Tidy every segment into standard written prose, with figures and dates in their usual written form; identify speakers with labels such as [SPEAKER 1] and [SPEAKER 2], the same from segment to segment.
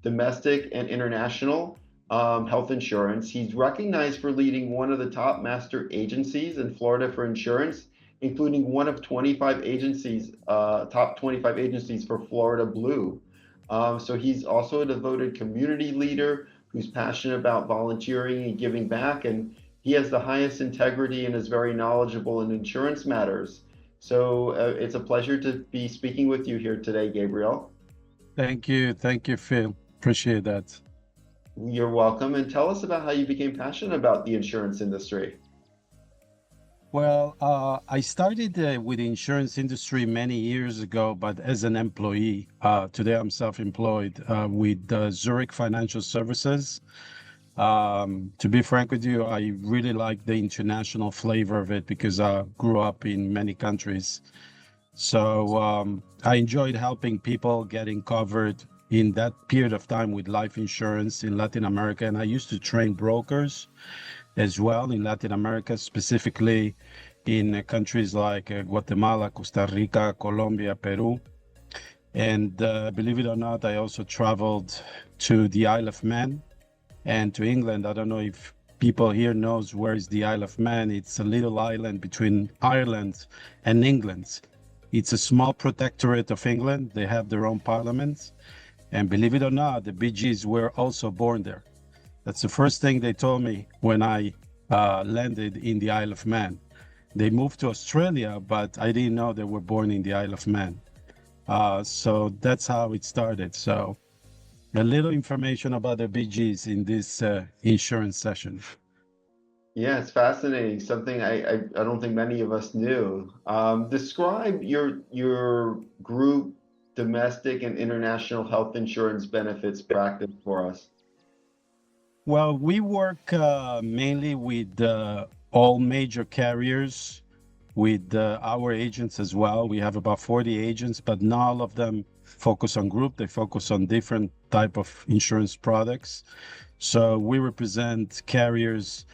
[SPEAKER 1] domestic and international health insurance. He's recognized for leading one of the top master agencies in Florida for insurance, including one of 25 agencies, top 25 agencies for Florida Blue. So he's also a devoted community leader who's passionate about volunteering and giving back, and he has the highest integrity and is very knowledgeable in insurance matters. So it's a pleasure to be speaking with you here today, Gabriel.
[SPEAKER 2] Thank you, Phil. Appreciate that.
[SPEAKER 1] You're welcome. And tell us about how you became passionate about the insurance industry.
[SPEAKER 2] Well, I started with the insurance industry many years ago, but as an employee. Today I'm self-employed with Zurich Financial Services. To be frank with you, I really like the international flavor of it because I grew up in many countries. So I enjoyed helping people getting covered in that period of time with life insurance in Latin America. And I used to train brokers as well in Latin America, specifically in countries like Guatemala, Costa Rica, Colombia, Peru. And believe it or not, I also traveled to the Isle of Man and to England. I don't know if people here knows where is the Isle of Man. It's a little island between Ireland and England. It's a small protectorate of England. They have their own parliament. And believe it or not, the Bee Gees were also born there. That's the first thing they told me when I landed in the Isle of Man. They moved to Australia, but I didn't know they were born in the Isle of Man. So that's how it started. So a little information about the Bee Gees in this insurance session.
[SPEAKER 1] Yeah, it's fascinating. Something I don't think many of us knew. Describe your group domestic and international health insurance benefits practice for us.
[SPEAKER 2] Well, we work mainly with all major carriers, with our agents as well. We have about 40 agents, but not all of them focus on group. They focus on different type of insurance products. So we represent carriers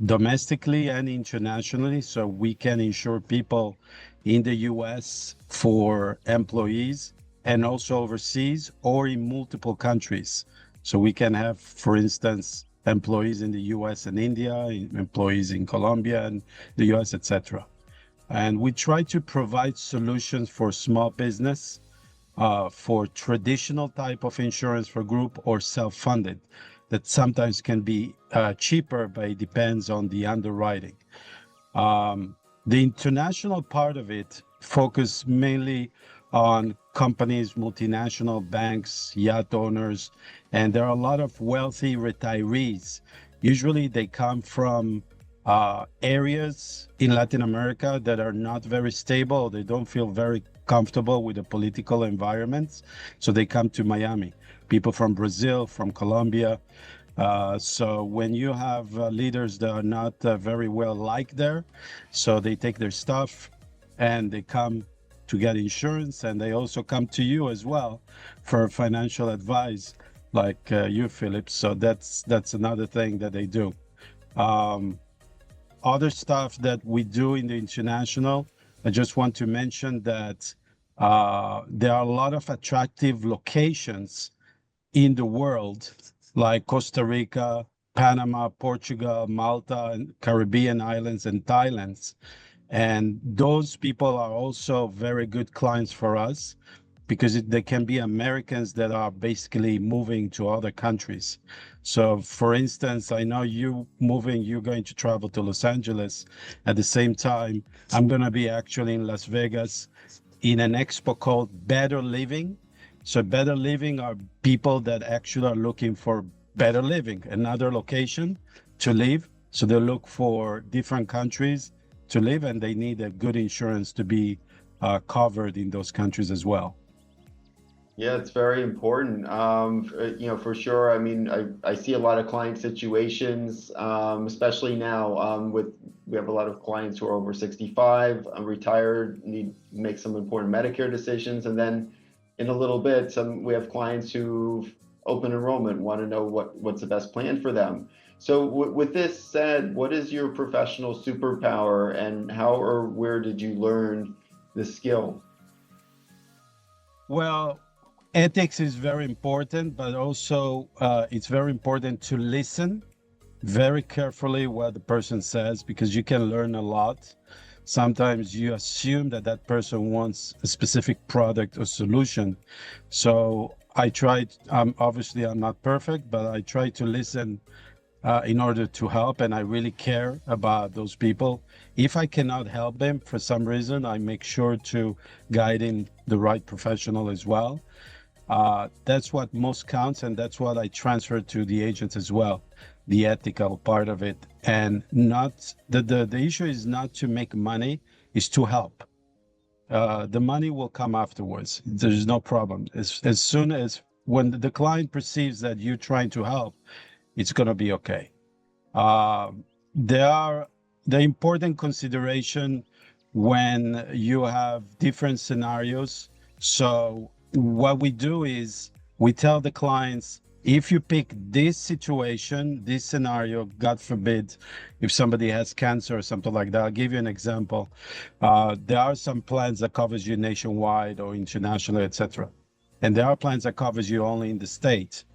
[SPEAKER 2] domestically and internationally. So we can insure people in the US for employees and also overseas or in multiple countries. So we can have, for instance, employees in the US and India, employees in Colombia and the US, etc. And we try to provide solutions for small business, for traditional type of insurance for group or self-funded that sometimes can be cheaper, but it depends on the underwriting. The international part of it focus mainly on companies, multinational banks, yacht owners, and there are a lot of wealthy retirees. Usually they come from areas in Latin America that are not very stable. They don't feel very comfortable with the political environments. So they come to Miami. People from Brazil, from Colombia. So when you have leaders that are not very well liked there, so they take their stuff and they come to get insurance, and they also come to you as well for financial advice, like you, Philip. So that's another thing that they do. Other stuff that we do in the international, I just want to mention that there are a lot of attractive locations in the world, like Costa Rica, Panama, Portugal, Malta, and Caribbean islands, and Thailand. And those people are also very good clients for us because they can be Americans that are basically moving to other countries. So for instance, I know you're going to travel to Los Angeles. At the same time, I'm going to be actually in Las Vegas in an expo called Better Living. So better living are people that actually are looking for better living, another location to live. So they look for different countries to live, and they need a good insurance to be covered in those countries as well.
[SPEAKER 1] Yeah, it's very important. For sure. I mean, I see a lot of client situations, especially now we have a lot of clients who are over 65, retired, need to make some important Medicare decisions, and then in a little bit, we have clients who open enrollment want to know what's the best plan for them. So with this said, what is your professional superpower, and how or where did you learn this skill?
[SPEAKER 2] Well, Ethics is very important, but also it's very important to listen very carefully what the person says, because you can learn a lot. Sometimes you assume that that person wants a specific product or solution. So I tried, obviously I'm not perfect, but I try to listen in order to help, and I really care about those people. If I cannot help them for some reason, I make sure to guide in the right professional as well. That's what most counts, and that's what I transfer to the agents as well, the ethical part of it. And not the issue is not to make money, is to help. The money will come afterwards. There's no problem. As soon as when the client perceives that you're trying to help, it's going to be okay. There are the important consideration when you have different scenarios. So what we do is we tell the clients, if you pick this situation, this scenario, God forbid, if somebody has cancer or something like that, I'll give you an example. There are some plans that covers you nationwide or international, etc. And there are plans that covers you only in the state.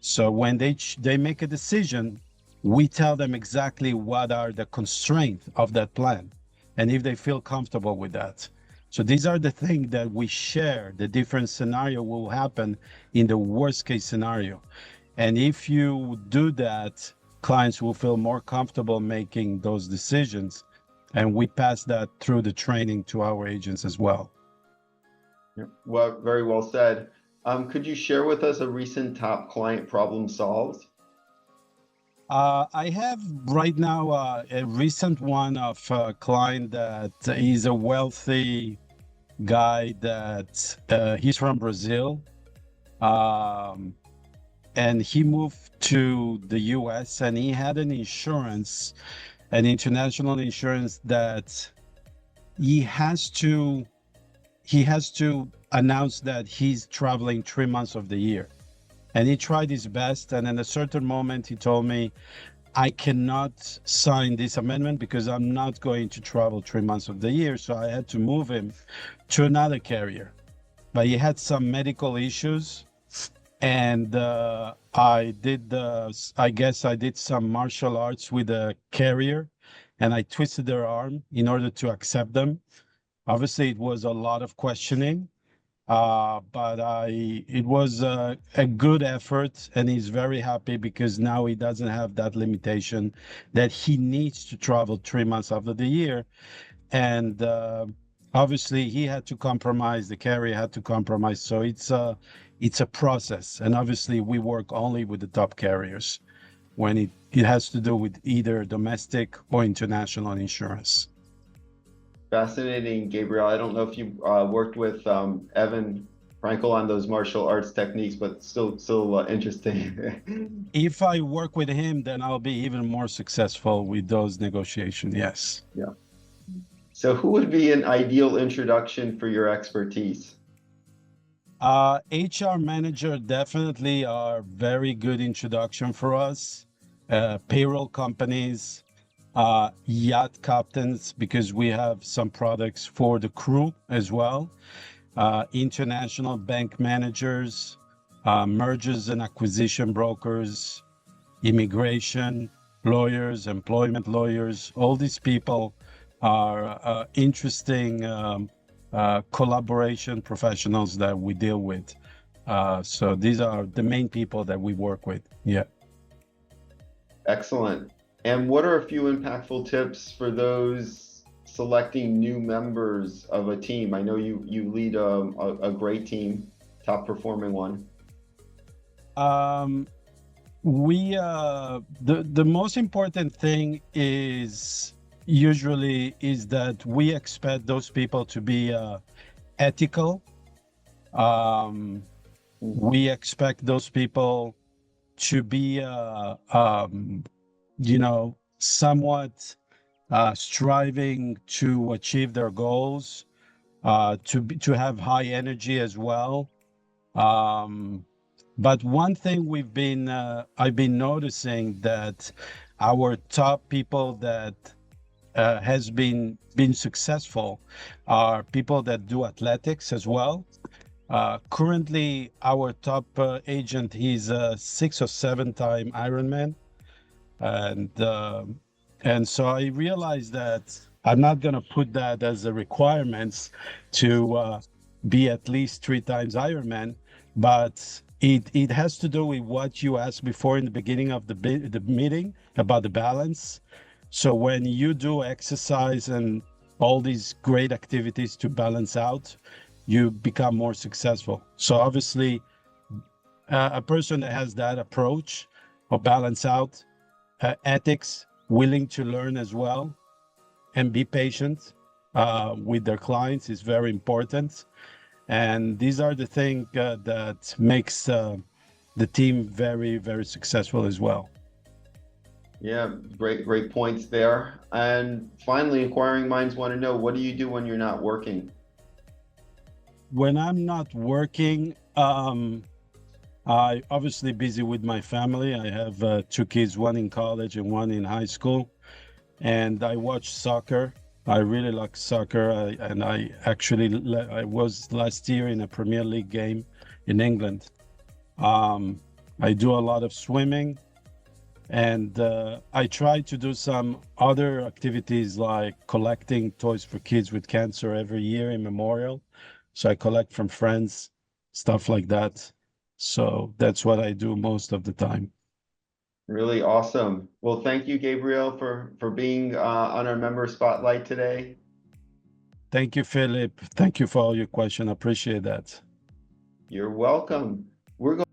[SPEAKER 2] So when they make a decision, we tell them exactly what are the constraints of that plan, and if they feel comfortable with that. So these are the things that we share. The different scenario will happen in the worst case scenario. And if you do that, clients will feel more comfortable making those decisions. And we pass that through the training to our agents as well.
[SPEAKER 1] Well, very well said. Could you share with us a recent top client problem solved?
[SPEAKER 2] I have right now a recent one of a client that is a wealthy guy that he's from Brazil, and he moved to the US, and he had an insurance, an international insurance that he has to announce that he's traveling 3 months of the year. And he tried his best, and in a certain moment he told me, I cannot sign this amendment because I'm not going to travel 3 months of the year. So I had to move him to another carrier. But he had some medical issues, and I guess I did some martial arts with the carrier, and I twisted their arm in order to accept them. Obviously, it was a lot of questioning, but it was a good effort, and he's very happy because now he doesn't have that limitation that he needs to travel 3 months out of the year. And obviously he had to compromise, the carrier had to compromise. So it's a process. And obviously we work only with the top carriers when it has to do with either domestic or international insurance.
[SPEAKER 1] Fascinating, Gabriel. I don't know if you worked with Evan Frankel on those martial arts techniques, but still interesting.
[SPEAKER 2] If I work with him, then I'll be even more successful with those negotiations. Yes.
[SPEAKER 1] Yeah. So who would be an ideal introduction for your expertise?
[SPEAKER 2] HR manager definitely are very good introduction for us. Payroll companies, yacht captains, because we have some products for the crew as well. International bank managers, mergers and acquisition brokers, immigration lawyers, employment lawyers. All these people are interesting collaboration professionals that we deal with. So these are the main people that we work with. Yeah.
[SPEAKER 1] Excellent. And what are a few impactful tips for those selecting new members of a team? I know you lead a great team, top performing one.
[SPEAKER 2] The most important thing is that we expect those people to be ethical. We expect those people to be somewhat striving to achieve their goals, to have high energy as well. But one thing I've been noticing that our top people that has been successful are people that do athletics as well. Currently, our top agent, he's a 6 or 7 time Ironman, and so I realized that I'm not gonna put that as a requirements to be at least 3 times Ironman, but it has to do with what you asked before in the beginning of the meeting about the balance. So when you do exercise and all these great activities to balance out, you become more successful. So obviously, a person that has that approach or balance out, ethics, willing to learn as well, and be patient with their clients is very important. And these are the things that makes the team very, very successful as well.
[SPEAKER 1] Yeah, great points there. And finally, inquiring minds want to know, what do you do when you're not working?
[SPEAKER 2] When I'm not working, I obviously busy with my family. I have 2 kids, one in college and one in high school, and I watch soccer. I really like soccer, and I actually I was last year in a Premier League game in England. Um, I do a lot of swimming, and I try to do some other activities like collecting toys for kids with cancer every year in memorial. So I collect from friends, stuff like that. So that's what I do most of the time.
[SPEAKER 1] Really awesome. Well, thank you, Gabriel, for being on our member spotlight today.
[SPEAKER 2] Thank you, Philip. Thank you for all your question. I appreciate that.
[SPEAKER 1] You're welcome. We're